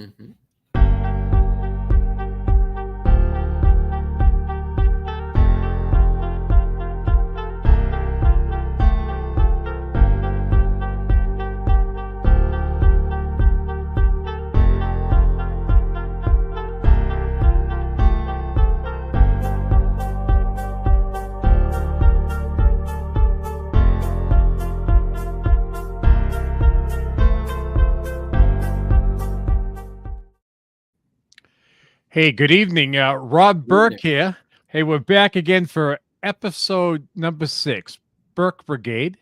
Mm-hmm. Hey, good evening. Rob Burke here. Hey, we're back again for episode number 6, Burke Brigade.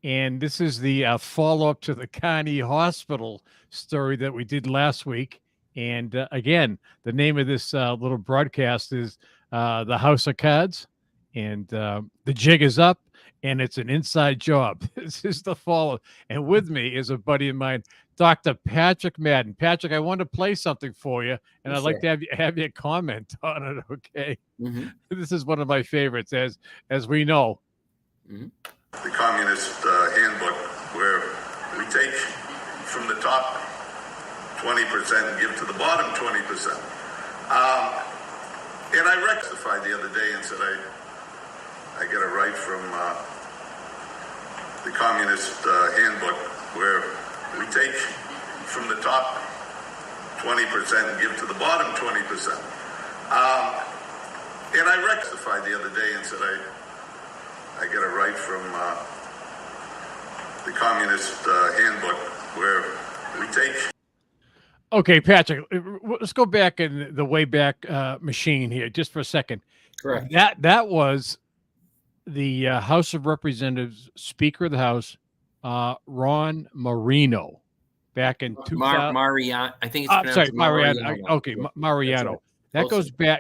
And this is the follow-up to the Carney Hospital story that we did last week. And again, the name of this little broadcast is The House of Cards. And the jig is up, and it's an inside job. This is the follow. And with me is a buddy of mine, Dr. Patrick Madden. Patrick, I want to play something for you, and I'd like to have you comment on it, okay? Mm-hmm. This is one of my favorites, as we know. Mm-hmm. The Communist Handbook, where we take from the top 20% and give to the bottom 20%. And I rectified the other day and said I get it right from the Communist Handbook, where we take from the top 20% and give to the bottom 20%. And I rectified the other day and said I get it right from the Communist Handbook, where we take. Okay, Patrick, let's go back in the Wayback Machine here just for a second. Correct. That was the House of Representatives Speaker of the House, Ron Marino, back in 2000. Mariano. I think it's sorry, Mariano. Mariano. Okay, Mariano. Right.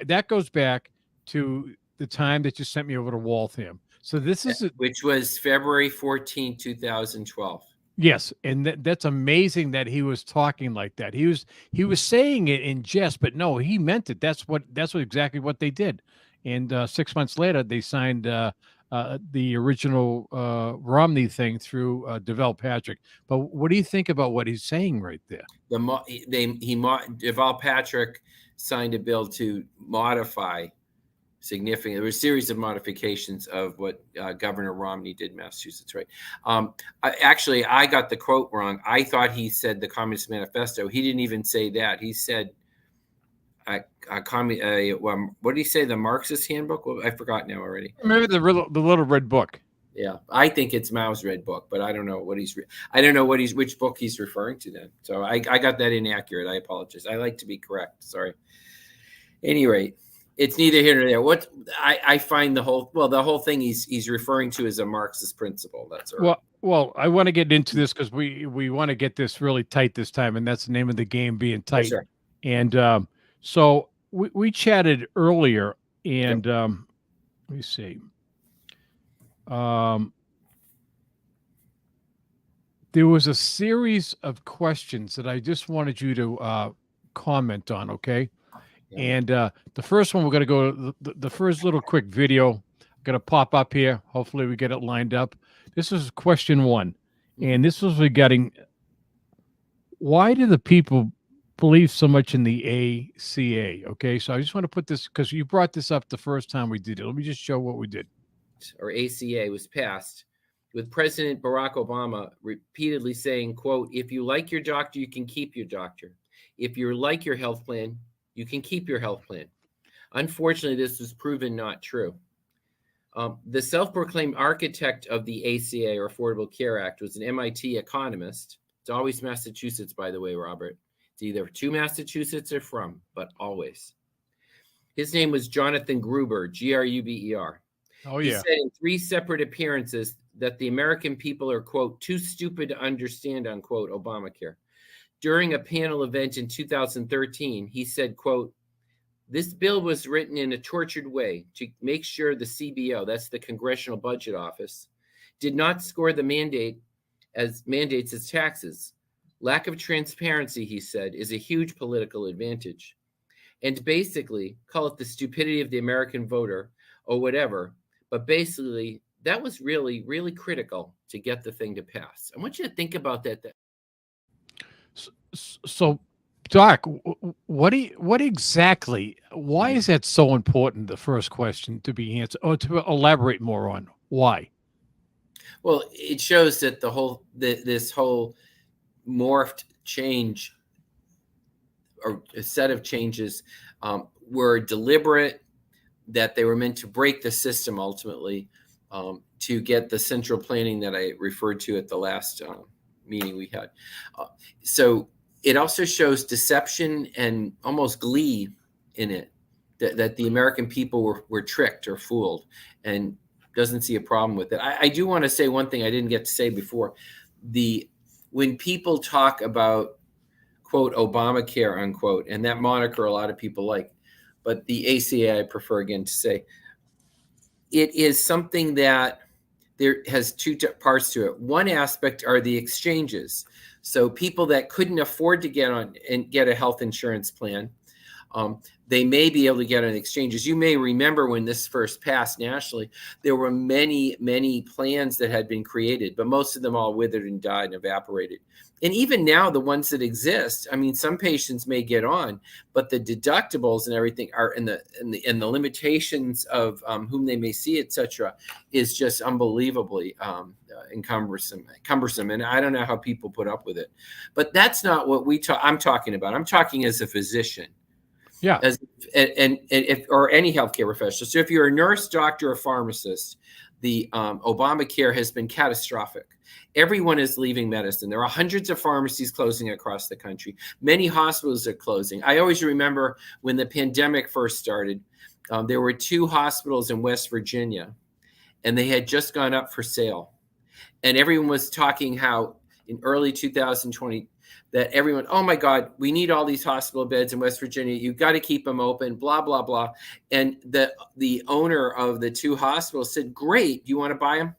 That goes back to the time that you sent me over to Waltham. So this is which was February 14, 2012. Yes, and that's amazing that he was talking like that. He was saying it in jest, but no, he meant it. That's exactly what they did. And 6 months later, they signed the original Romney thing through Deval Patrick. But what do you think about what he's saying right there? Deval Patrick signed a bill to modify significant. There were a series of modifications of what Governor Romney did in Massachusetts, right? I got the quote wrong. I thought he said the Communist Manifesto. He didn't even say that. He said, what did he say? The Marxist Handbook? Well, I forgot now already. Remember the little red book? Yeah, I think it's Mao's red book, but I don't know what which book he's referring to then. So I got that inaccurate. I apologize. I like to be correct. Sorry. At any rate, it's neither here nor there. What I find the whole thing he's referring to is a Marxist principle. That's all. Well, I want to get into this because we want to get this really tight this time, and that's the name of the game, being tight. Sure. And so we chatted earlier, and let me see. There was a series of questions that I just wanted you to comment on, okay? Yeah. And the first one, we're going to go the first little quick video going to pop up here. Hopefully we get it lined up. This is question 1. And this was regarding why do the people believe so much in the ACA? Okay, so I just want to put this, because you brought this up the first time we did it. Let me just show what we did. Or ACA was passed with President Barack Obama repeatedly saying, quote, if you like your doctor, you can keep your doctor. If you like your health plan, you can keep your health plan. Unfortunately, this was proven not true. The self-proclaimed architect of the ACA, or Affordable Care Act, was an MIT economist. It's always Massachusetts, by the way, Robert. It's either to Massachusetts or from, but always. His name was Jonathan Gruber, Gruber. Oh, yeah. He said in 3 separate appearances that the American people are, quote, too stupid to understand, unquote, Obamacare. During a panel event in 2013, he said, quote, this bill was written in a tortured way to make sure the CBO, that's the Congressional Budget Office, did not score the mandates as taxes. Lack of transparency, he said, is a huge political advantage. And basically, call it the stupidity of the American voter or whatever, but basically, that was really, really critical to get the thing to pass. I want you to think about that. So Doc, what exactly? Why is that so important? The first question to be answered, or to elaborate more on why? Well, it shows that this whole morphed change or a set of changes were deliberate, that they were meant to break the system ultimately, to get the central planning that I referred to at the last meeting we had. So it also shows deception and almost glee in it, that the American people were tricked or fooled, and doesn't see a problem with it. I do want to say one thing I didn't get to say before. When people talk about, quote, Obamacare, unquote, and that moniker a lot of people like, but the ACA I prefer again to say, it is something that there has two parts to it. One aspect are the exchanges. So people that couldn't afford to get on and get a health insurance plan, they may be able to get on exchanges. You may remember when this first passed nationally, there were many, many plans that had been created, but most of them all withered and died and evaporated. And even now, the ones that exist, I mean, some patients may get on, but the deductibles and everything are in the limitations of whom they may see, et cetera, is just unbelievably cumbersome. And I don't know how people put up with it. But that's not what I'm talking about. I'm talking as a physician. Yeah. And if, or any healthcare professional. So if you're a nurse, doctor, or pharmacist, the Obamacare has been catastrophic. Everyone is leaving medicine. There are hundreds of pharmacies closing across the country. Many hospitals are closing. I always remember when the pandemic first started, there were 2 hospitals in West Virginia, and they had just gone up for sale. And everyone was talking how in early 2020, that everyone, oh my God, we need all these hospital beds in West Virginia. You've got to keep them open, blah, blah, blah. And the owner of the 2 hospitals said, great, you want to buy them?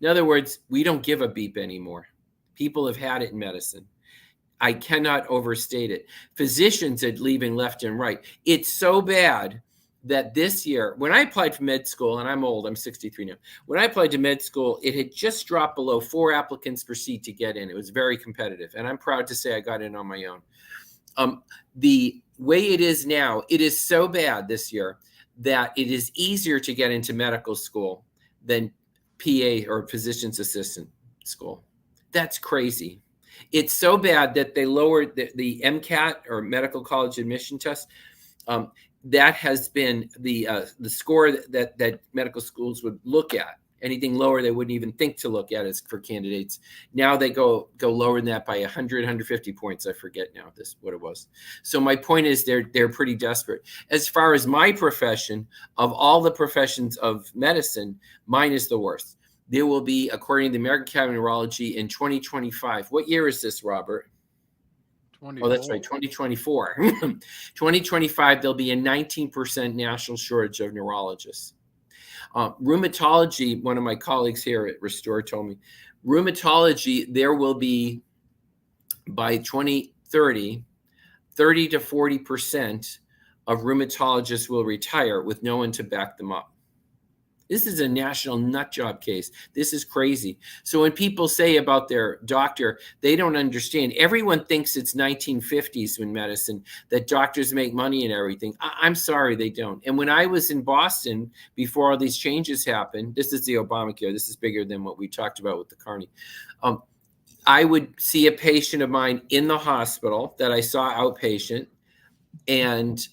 In other words, we don't give a beep anymore. People have had it in medicine. I cannot overstate it. Physicians are leaving left and right. It's so bad that this year, when I applied for med school, and I'm old, I'm 63 now. When I applied to med school, it had just dropped below 4 applicants per seat to get in. It was very competitive. And I'm proud to say I got in on my own. The way it is now, it is so bad this year that it is easier to get into medical school than PA or physician's assistant school. That's crazy. It's so bad that they lowered the MCAT or medical college admission test. That has been the score that medical schools would look at. Anything lower, they wouldn't even think to look at as for candidates. Now they go lower than that by 100, 150 points. I forget now what it was. So my point is they're pretty desperate. As far as my profession, of all the professions of medicine, mine is the worst. There will be, according to the American Academy of Neurology, in 2025. What year is this, Robert? 24. Oh, that's right, 2024. 2025, there'll be a 19% national shortage of neurologists. Rheumatology, one of my colleagues here at Restore told me, rheumatology, there will be, by 2030, 30 to 40% of rheumatologists will retire with no one to back them up. This is a national nut job case. This is crazy. So when people say about their doctor, they don't understand. Everyone thinks it's 1950s in medicine, that doctors make money and everything. I'm sorry, they don't. And when I was in Boston, before all these changes happened, this is the Obamacare. This is bigger than what we talked about with the Carney. I would see a patient of mine in the hospital that I saw outpatient, and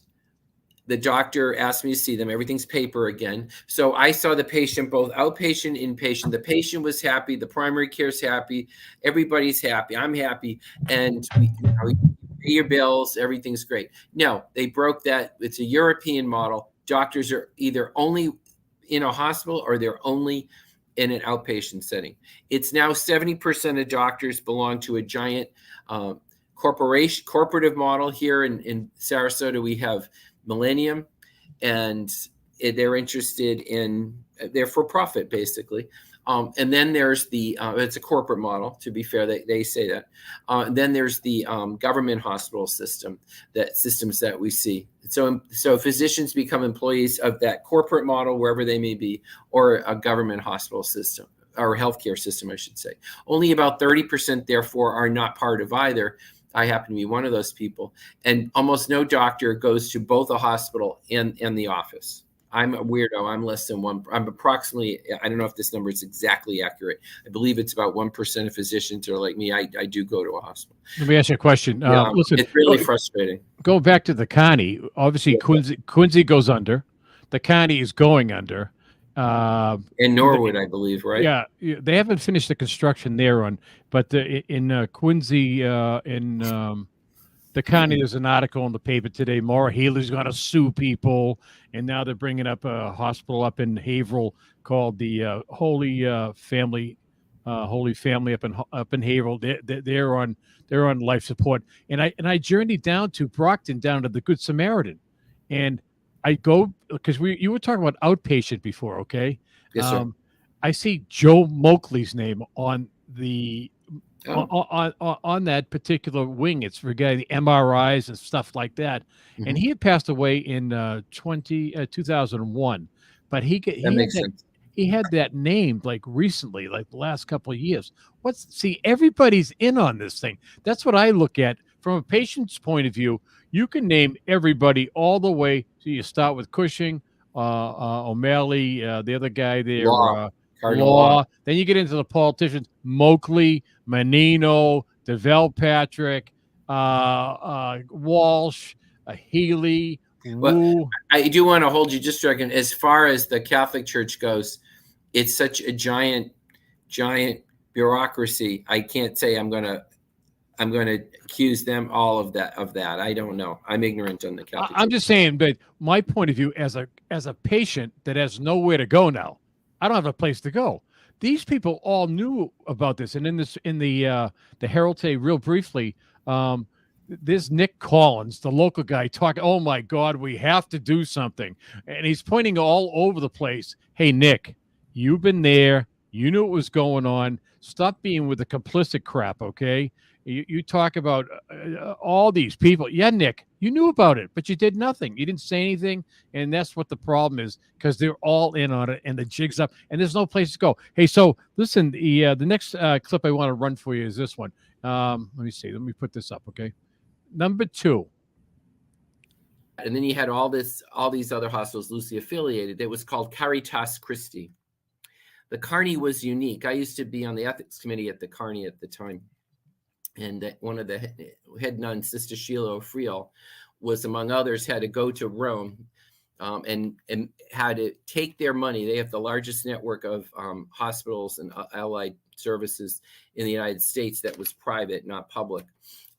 the doctor asked me to see them. Everything's paper again. So I saw the patient, both outpatient, inpatient. The patient was happy. The primary care's happy. Everybody's happy. I'm happy. And you pay your bills. Everything's great. No, they broke that. It's a European model. Doctors are either only in a hospital or they're only in an outpatient setting. It's now 70% of doctors belong to a giant corporative model. Here in Sarasota, we have Millennium, and they're interested in, they're for profit basically. And then there's it's a corporate model, to be fair, they say that. And then there's the government hospital systems that we see. So physicians become employees of that corporate model, wherever they may be, or a government hospital system, or healthcare system, I should say. Only about 30%, therefore, are not part of either. I happen to be one of those people. And almost no doctor goes to both a hospital and the office. I'm a weirdo. I'm less than one. I'm approximately, I don't know if this number is exactly accurate. I believe it's about 1% of physicians are like me. I do go to a hospital. Let me ask you a question. Listen, it's really frustrating. Go back to the Carney. Obviously, Quincy goes under. The Carney is going under. In Norwood, I believe, right? Yeah, they haven't finished the construction there but in Quincy, the Carney, there's an article in the paper today. Maura Healey's going to sue people, and now they're bringing up a hospital up in Haverhill called the Holy Family up in Haverhill. They're on life support, and I journeyed down to Brockton, down to the Good Samaritan, and I go because you were talking about outpatient before, okay? Yes, sir. I see Joe Moakley's name on the on that particular wing. It's regarding the MRIs and stuff like that. Mm-hmm. And he had passed away in 2001, but he had that named like recently, like the last couple of years. Everybody's in on this thing. That's what I look at from a patient's point of view. You can name everybody all the way. So you start with Cushing, O'Malley, the other guy there, Law. Then you get into the politicians: Moakley, Menino, DeVell Patrick, Walsh, Healy. Well, I do want to hold you just a second. As far as the Catholic Church goes, it's such a giant bureaucracy. I can't say I'm going to accuse them all of that. I don't know. I'm ignorant on the Catholic Church. I'm just saying, but my point of view as a patient that has nowhere to go now, I don't have a place to go. These people all knew about this, and in the Herald today, real briefly, there's Nick Collins, the local guy, talking. Oh my God, we have to do something, and he's pointing all over the place. Hey, Nick, you've been there. You knew what was going on. Stop being with the complicit crap, okay? You talk about all these people. Yeah, Nick, you knew about it, but you did nothing. You didn't say anything, and that's what the problem is, because they're all in on it, and the jig's up, and there's no place to go. Hey, so listen, the next clip I want to run for you is this one. Let me see. Let me put this up, okay? Number 2. And then you had all these other hospitals loosely affiliated. It was called Caritas Christi. The Carney was unique. I used to be on the ethics committee at the Carney at the time. And one of the head nuns, Sister Sheila O'Friel, was, among others, had to go to Rome and had to take their money. They have the largest network of hospitals and allied services in the United States that was private, not public.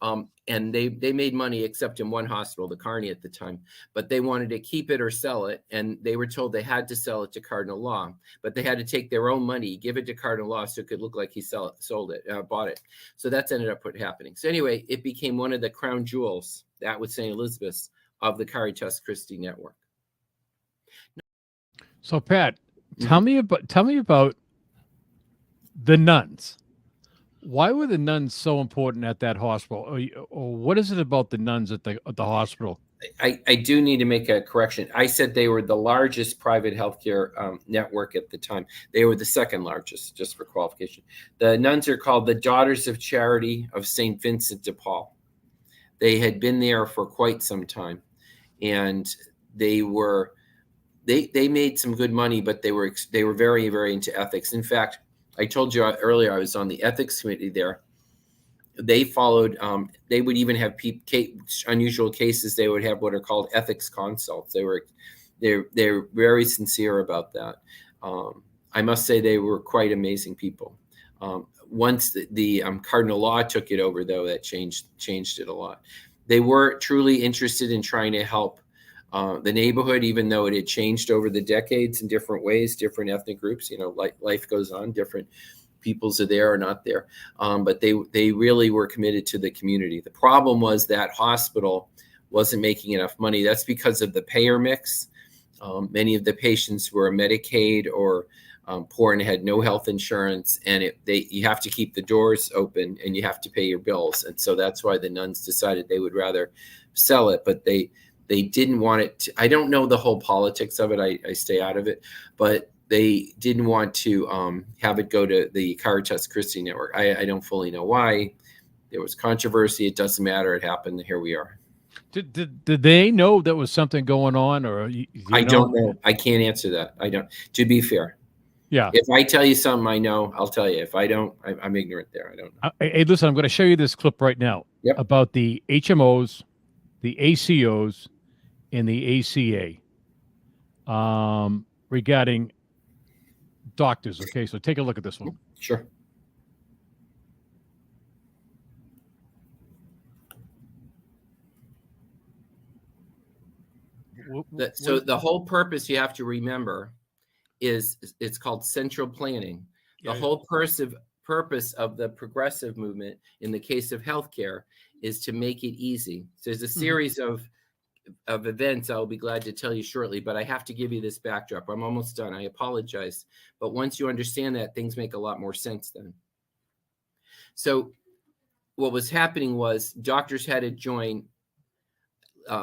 And they made money except in one hospital, the Carney at the time, but they wanted to keep it or sell it. And they were told they had to sell it to Cardinal Law, but they had to take their own money, give it to Cardinal Law so it could look like he bought it. So that's ended up happening. So anyway, it became one of the crown jewels, that was St. Elizabeth's, of the Caritas Christi network. So Pat, tell me about the nuns. Why were the nuns so important at that hospital? Or what is it about the nuns at the hospital? I do need to make a correction. I said they were the largest private healthcare network at the time. They were the second largest, just for qualification. The nuns are called the Daughters of Charity of St. Vincent de Paul. They had been there for quite some time, and they made some good money, but they were very, very into ethics. In fact, I told you earlier I was on the ethics committee there. They followed, they would even have unusual cases. They would have what are called ethics consults. They're very sincere about that. I must say they were quite amazing people. Once the Cardinal Law took it over, though, that changed it a lot. They were truly interested in trying to help the neighborhood, even though it had changed over the decades in different ways, different ethnic groups. Life goes on, different peoples are there or not there. But they really were committed to the community. The problem was that hospital wasn't making enough money. That's because of the payer mix. Many of the patients were Medicaid or poor and had no health insurance, and you have to keep the doors open and you have to pay your bills. And so that's why the nuns decided they would rather sell it, but they didn't want it to, I don't know the whole politics of it. I stay out of it, but they didn't want to have it go to the Caritas Christi network. I don't fully know why. There was controversy. It doesn't matter. It happened. Here we are. Did they know there was something going on, or I don't know. I can't answer that. I don't. To be fair, yeah. If I tell you something I know, I'll tell you. If I don't, I'm ignorant there. I don't know. Hey, listen, I'm going to show you this clip right now about the HMOs, the ACOs, and the ACA regarding doctors. Okay, so take a look at this one. Sure. So the whole purpose you have to remember is it's called central planning. The whole purpose of the progressive movement in the case of healthcare is to make it easy. So there's a series of events I'll be glad to tell you shortly, but I have to give you this backdrop. I'm almost done. I apologize. But once you understand that, things make a lot more sense then. So what was happening was doctors had to join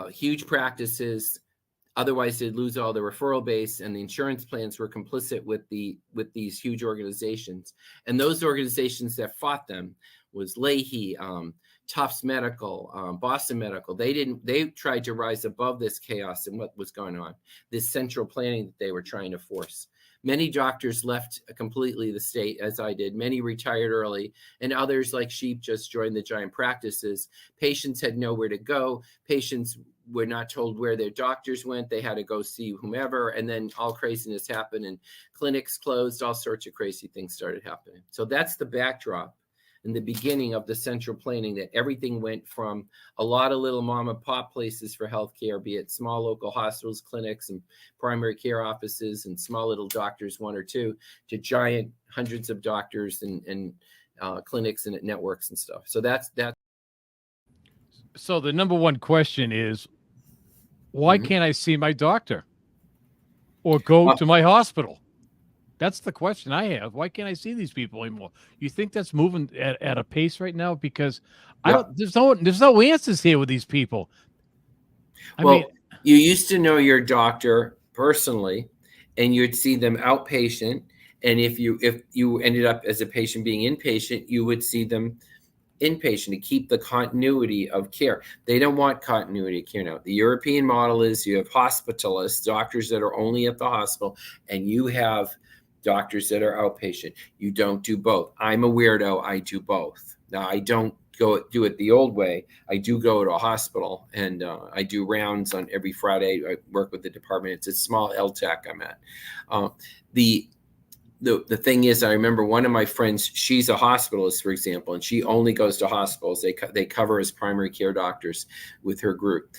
huge practices. Otherwise, they'd lose all the referral base, and the insurance plans were complicit with these huge organizations. And those organizations that fought them was Leahy, Tufts Medical, Boston Medical. They tried to rise above this chaos and what was going on, this central planning that they were trying to force. Many doctors left completely the state, as I did. Many retired early, and others, like sheep, just joined the giant practices. Patients had nowhere to go. Patients were not told where their doctors went. They had to go see whomever, and then all craziness happened, and clinics closed. All sorts of crazy things started happening. So that's the backdrop in the beginning of the central planning, that everything went from a lot of little mom and pop places for healthcare, be it small local hospitals, clinics, and primary care offices, and small little doctors, one or two, to giant hundreds of doctors and clinics and networks and stuff. So that's that. So the number one question is, why can't I see my doctor or go to my hospital? That's the question I have. Why can't I see these people anymore? You think that's moving at a pace right now? Because there's no answers here with these people. I mean, you used to know your doctor personally, and you'd see them outpatient. And if you ended up as a patient being inpatient, you would see them inpatient to keep the continuity of care. They don't want continuity of care now. The European model is you have hospitalists, doctors that are only at the hospital, and you have doctors that are outpatient. You don't do both. I'm a weirdo. I do both. Now, I don't do it the old way. I do go to a hospital, and I do rounds on every Friday. I work with the department. It's a small LTAC I'm at. The thing is, I remember one of my friends, she's a hospitalist, for example, and she only goes to hospitals. They cover as primary care doctors with her group,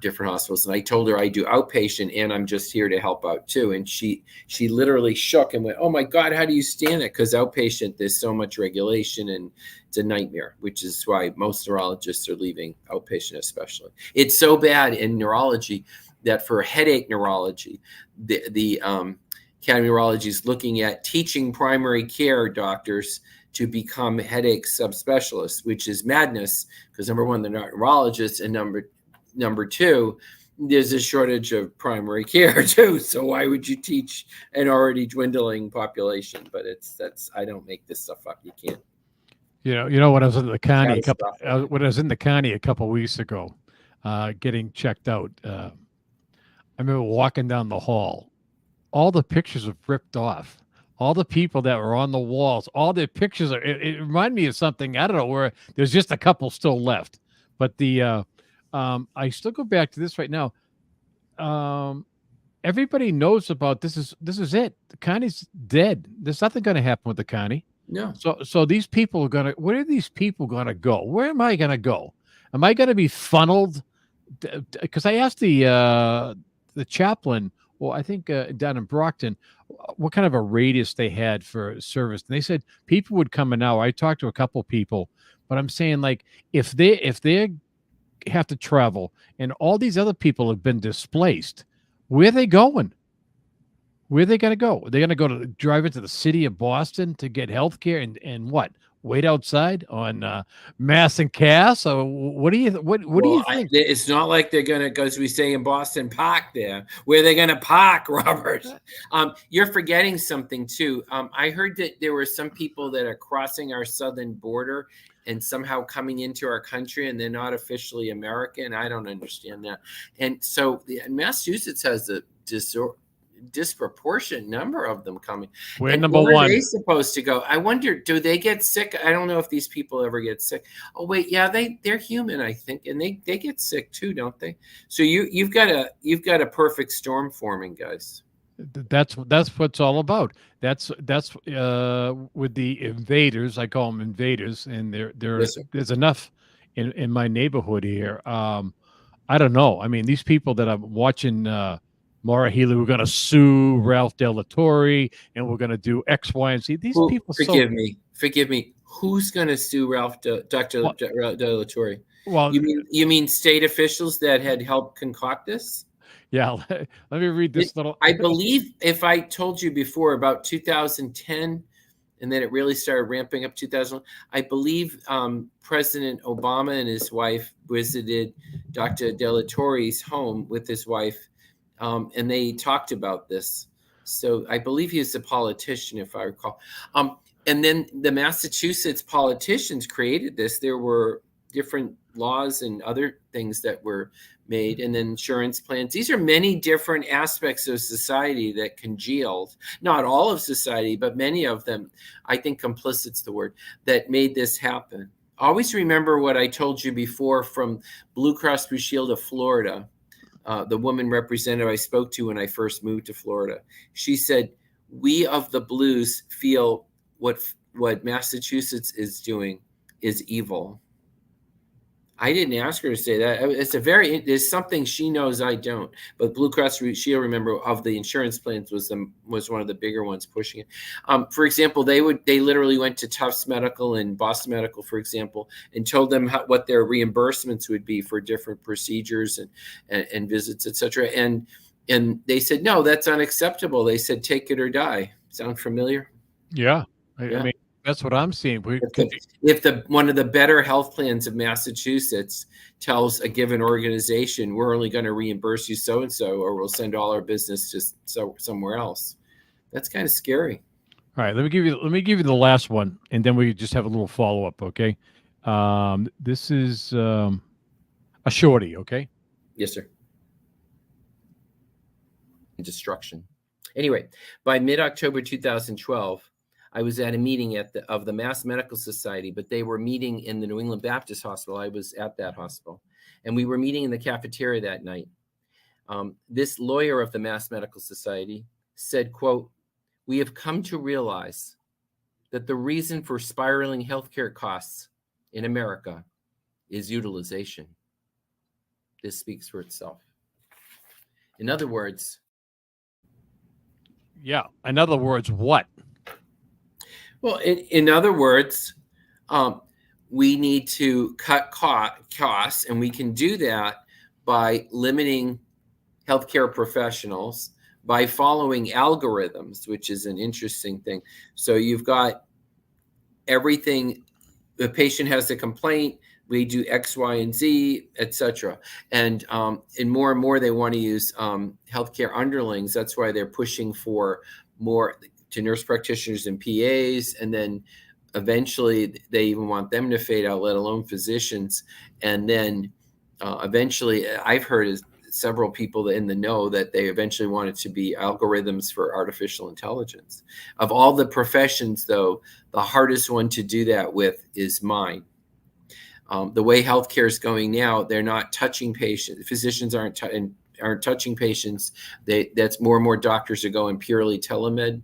different hospitals. And I told her I do outpatient, and I'm just here to help out too. And she literally shook and went, "Oh my God, how do you stand it?" Because outpatient, there's so much regulation, and it's a nightmare, which is why most neurologists are leaving outpatient especially. It's so bad in neurology that for headache neurology, the Academy of Neurology is looking at teaching primary care doctors to become headache subspecialists, which is madness because number one, they're not neurologists, and number two, there's a shortage of primary care too. So why would you teach an already dwindling population? But I don't make this stuff up. You can't. You know when I was in the county a couple of weeks ago, getting checked out, I remember walking down the hall. All the pictures are ripped off. All the people that were on the walls, all their pictures are. It reminded me of something. I don't know where. There's just a couple still left, but I still go back to this right now. Everybody knows about this. Is it? The county's dead. There's nothing going to happen with the county. No. So these people are going to. Where are these people going to go? Where am I going to go? Am I going to be funneled? Because I asked the chaplain. Well, I think down in Brockton, what kind of a radius they had for service. And they said people would come in now. I talked to a couple people, but I'm saying, like, if they have to travel and all these other people have been displaced, where are they going? Where are they going to go? Are they going to go to drive into the city of Boston to get health care and what? Wait outside on Mass and Cass? Or what do you think? It's not like they're going to, because we say in Boston, park there. Where are they going to park, Robert? You're forgetting something too. I heard that there were some people that are crossing our southern border and somehow coming into our country, and they're not officially American. I don't understand that. And so Massachusetts has a disproportionate number of them coming. We're and number where one. are they supposed to go? I wonder, do they get sick? I don't know if these people ever get sick. Oh wait, yeah, they're human, I think, and they get sick too, don't they? So you've got a perfect storm forming, guys. That's what it's all about. That's with the invaders. I call them invaders, and Yes, sir. there's enough in my neighborhood here. I don't know. I mean, these people that I'm watching, Maura Healey, we're going to sue Ralph De La Torre, and we're going to do X, Y, and Z. These people. Forgive me. Who's going to sue Dr. De La Torre? Well, you mean state officials that had helped concoct this? Yeah, let me read this little. I believe, if I told you before, about 2010, and then it really started ramping up 2000. I believe President Obama and his wife visited Dr. De La Torre's home with his wife, and they talked about this. So I believe he was a politician, if I recall. And then the Massachusetts politicians created this. There were different laws and other things that were made, and then insurance plans. These are many different aspects of society that congealed, not all of society, but many of them. I think complicit's the word that made this happen. Always remember what I told you before from Blue Cross Blue Shield of Florida. The woman representative I spoke to when I first moved to Florida, she said, we of the Blues feel what Massachusetts is doing is evil. I didn't ask her to say that. There's something she knows I don't. But Blue Cross Blue Shield, remember, of the insurance plans was one of the bigger ones pushing it. For example, they literally went to Tufts Medical and Boston Medical, for example, and told them what their reimbursements would be for different procedures and visits, etc. And they said, no, that's unacceptable. They said, take it or die. Sound familiar? Yeah. I mean, that's what I'm seeing. If one of the better health plans of Massachusetts tells a given organization, we're only going to reimburse you so and so, or we'll send all our business just somewhere else, that's kind of scary. All right, let me give you the last one, and then we just have a little follow up. Okay, this is a shorty. Okay. Yes, sir. Destruction. Anyway, by mid-October 2012. I was at a meeting of the Mass Medical Society, but they were meeting in the New England Baptist Hospital. I was at that hospital, and we were meeting in the cafeteria that night. This lawyer of the Mass Medical Society said, quote, we have come to realize that the reason for spiraling healthcare costs in America is utilization. This speaks for itself. In other words. Yeah. In other words, what? Well, in other words, we need to cut costs, and we can do that by limiting healthcare professionals, by following algorithms, which is an interesting thing. So you've got everything. The patient has a complaint. We do X, Y, and Z, etc. And more and more, they want to use healthcare underlings. That's why they're pushing for more to nurse practitioners and PAs, and then eventually they even want them to fade out, let alone physicians. And then eventually, I've heard several people in the know that they eventually want it to be algorithms for artificial intelligence. Of all the professions, though, the hardest one to do that with is mine. The way healthcare is going now, they're not touching patients. Physicians aren't touching patients. That's more and more doctors are going purely telemed.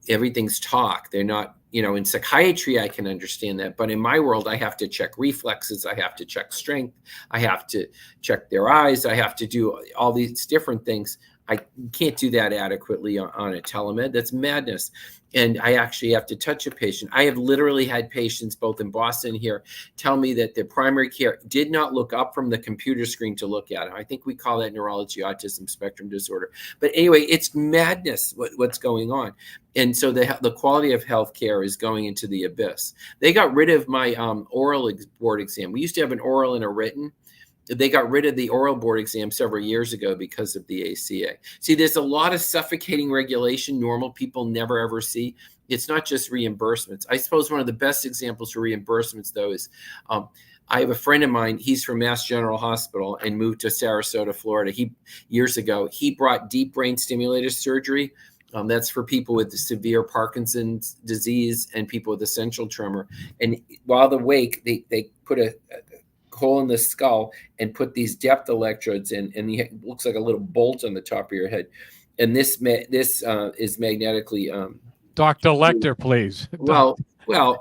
Everything's talk. They're not, in psychiatry, I can understand that. But in my world, I have to check reflexes. I have to check strength. I have to check their eyes. I have to do all these different things. I can't do that adequately on a telemed. That's madness. And I actually have to touch a patient. I have literally had patients both in Boston here tell me that their primary care did not look up from the computer screen to look at it. I think we call that neurology, autism spectrum disorder. But anyway, it's madness what's going on. And so the quality of healthcare is going into the abyss. They got rid of my oral board exam. We used to have an oral and a written. they got rid of the oral board exam several years ago because of the ACA. See, there's a lot of suffocating regulation normal people never ever see. It's not just reimbursements. I suppose one of the best examples for reimbursements, though, is I have a friend of mine. He's from Mass General Hospital and moved to Sarasota, Florida. Years ago, he brought deep brain stimulator surgery. That's for people with severe Parkinson's disease and people with essential tremor. And while awake, they put a hole in the skull and put these depth electrodes in, and it looks like a little bolt on the top of your head. And this is magnetically. Dr. Lecter, please. Well,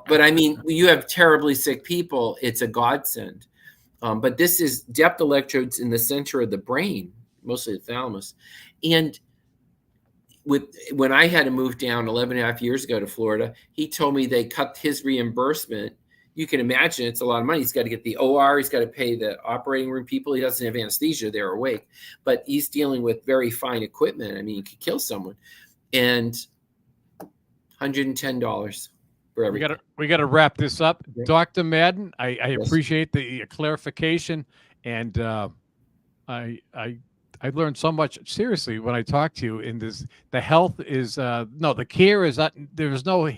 but I mean, you have terribly sick people. It's a godsend. But this is depth electrodes in the center of the brain, mostly the thalamus. And when I had to move down 11 and a half years ago to Florida, he told me they cut his reimbursement. You can imagine it's a lot of money. He's got to get the OR. He's got to pay the operating room people. He doesn't have anesthesia. They're awake. But he's dealing with very fine equipment. I mean, you could kill someone. And $110 for everything. We got to wrap this up. Okay. Dr. Madden, I appreciate the clarification. And I learned so much, seriously, when I talked to you in this. The health is, the care is not, there's no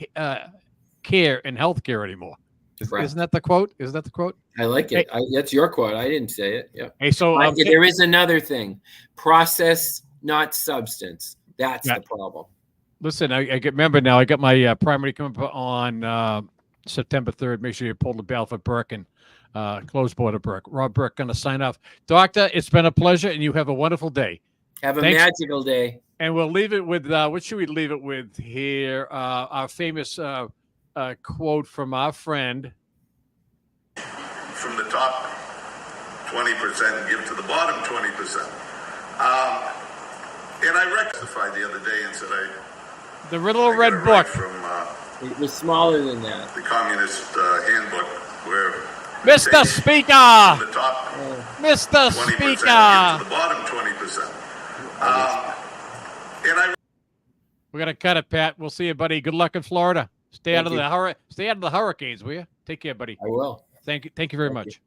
care in healthcare anymore. Isn't that the quote? I like it. That's your quote. I didn't say it. Yeah. Hey, so there is another thing: process, not substance. That's the problem. Listen, I remember now. I got my primary coming up on September 3rd. Make sure you pull the bell for Burke and close border Burke. Rob Burke going to sign off. Doctor, it's been a pleasure, and you have a wonderful day. Have a magical day. And we'll leave it with what should we leave it with here? Our famous quote from our friend. From the top 20% and give to the bottom 20%. And I rectified the other day and said the little red book. From, it was smaller than that. The Communist Handbook, where Mr. Speaker! From the top Mr. 20% Speaker! to the bottom 20%. We're gonna cut it, Pat. We'll see you, buddy. Good luck in Florida. Stay out of the hurricanes, will you? Take care, buddy. I will. Thank you very much.